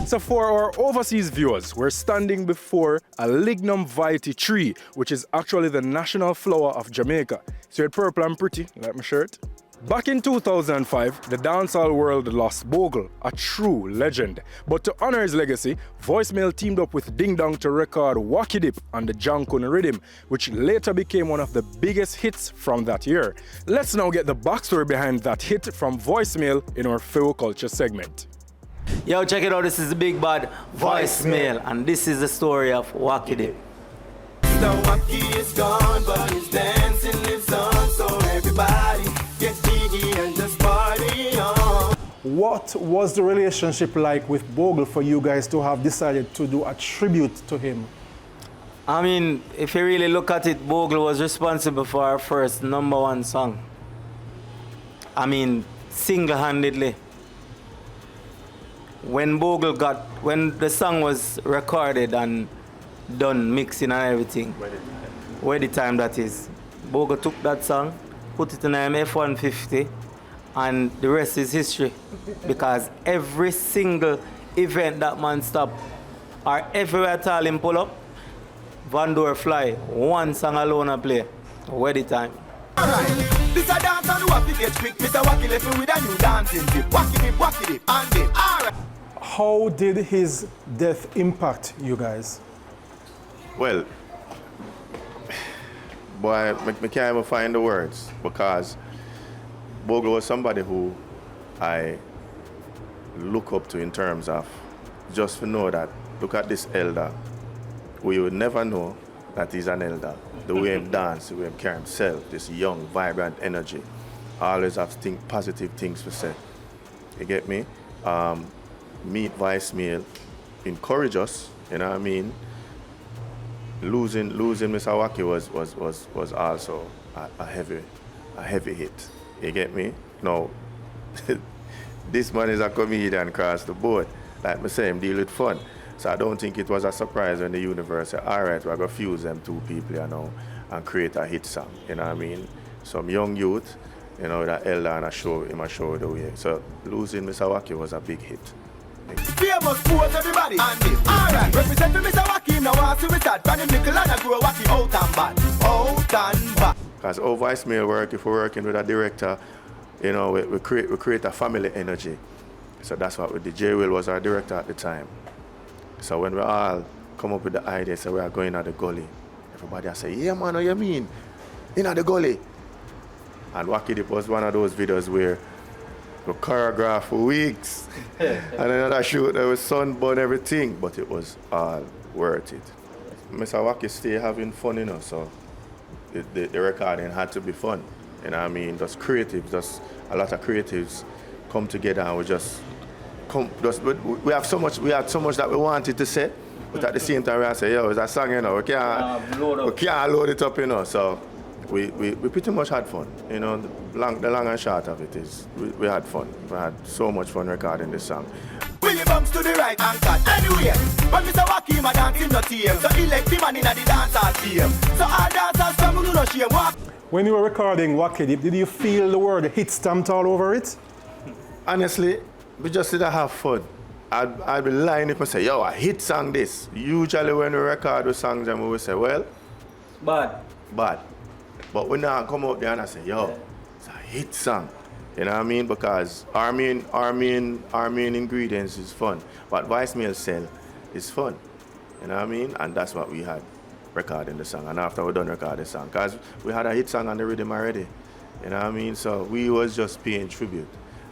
So for our overseas viewers, we're standing before a lignum vitae tree, which is actually the national flower of Jamaica. So it's purple and pretty, like my shirt. Back in 2005, the dancehall world lost Bogle, a true legend. But to honor his legacy, Voicemail teamed up with Ding Dong to record Wacky Dip on the Jankun rhythm, which later became one of the biggest hits from that year. Let's now get the backstory behind that hit from Voicemail in our Fiwi Culture segment. Yo, check it out, this is the big bad Voicemail, and this is the story of Wacky Dip. The Wacky is gone, but his dancing lives on, so everybody get jiggy and just party on. What was the relationship like with Bogle for you guys to have decided to do a tribute to him? I mean, if you really look at it, Bogle was responsible for our first #1 song. I mean, single-handedly. When the song was recorded and done, mixing and everything, where the time that is, Bogle took that song, put it in an F-150, and the rest is history. Because every single event that man stop, or everywhere at all him pull up, Van Door fly, one song alone I play, where the time. Alright, this a dance on the Wacky get quick, Mr. Wacky left me with a new dancing tip. Wacky dip, and dip. Alright. How did his death impact you guys? Well, boy, I can't even find the words because Bogle was somebody who I look up to in terms of just to know that, look at this elder, we would never know that he's an elder. The way he dance, the way he carry himself, this young, vibrant energy, always have positive things to say. You get me? Meet Voicemail, encourage us, you know what I mean? Losing Mr. Wacky was also a heavy hit. You get me? No, this man is a comedian across the board. Like I say, him deal with fun. So I don't think it was a surprise when the universe said, all right, we're going to fuse them two people, you know, and create a hit song, you know what I mean? Some young youth, you know, that elder and show the way. So losing Mr. Wacky was a big hit. Famous pose everybody and dip. Alright, represent for Mr. Wacky, now I see we start. Brand new nickel and I grow Wacky out and bad. Because our Voicemail work, if we're working with a director, you know, we create a family energy. So that's what we did. J. Will was our director at the time. So when we all come up with the idea, so we are going at the gully, everybody say, yeah man, what you mean? In at the gully. And Wacky Dip was one of those videos where we choreographed for weeks. And another shoot, there was sunburn, everything, but it was all worth it. Mr. Wacky stay having fun, you know, so the recording had to be fun. You know what I mean? Just creatives, just a lot of creatives come together and we had so much that we wanted to say, but at the same time we say, yo, it's a song, you know, we can't load it up, you know. So we pretty much had fun. You know, the long and short of it is we had fun. We had so much fun recording this song. Willie bumps to the right and cut anyway. But Mr. Wacky my dancing not here. So he like the man in the dancehall team. So all dancers come who do not shame. When you were recording Wacky Dip, did you feel the word hit stamped all over it? Honestly, we just did have fun. I'd be lying if I say, yo, a hit song this. Usually when we record the songs and we will say, well, bad. But we now come out there and I say, yo, it's a hit song. You know what I mean? Because our main ingredients is fun. But Voicemail sell is fun. You know what I mean? And that's what we had recording the song. And after we done recording the song, because we had a hit song on the rhythm already. You know what I mean? So we was just paying tribute,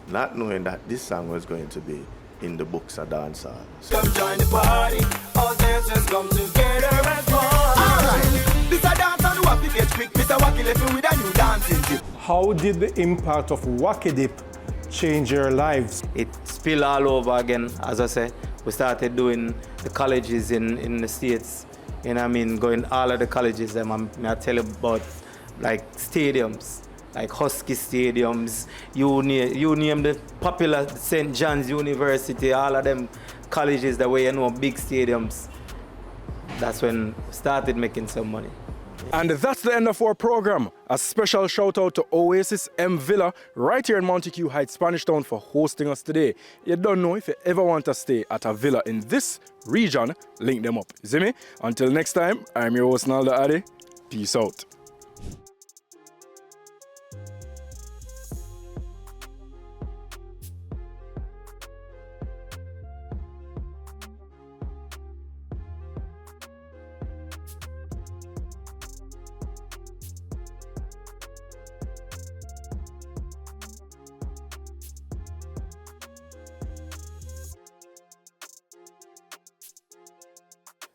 not knowing that this song was going to be in the books of dancehall. Come join the party, all dancers come together as one. Alright, this a dance on the Wacky get quick, Mr. Wacky left me with a new dancing tip. How did the impact of Wacky Dip change your lives? It spilled all over again, as I said. We started doing the colleges in the States. You know what I mean? Going all of the colleges, I tell you about like stadiums. Like Husky stadiums, you name the popular St. John's University, all of them colleges that way, you know, big stadiums. That's when we started making some money. And that's the end of our program. A special shout out to Oasis M Villa right here in Montague Heights, Spanish Town for hosting us today. You don't know, if you ever want to stay at a villa in this region, link them up. You see me? Until next time, I'm your host Naldo Adi. Peace out.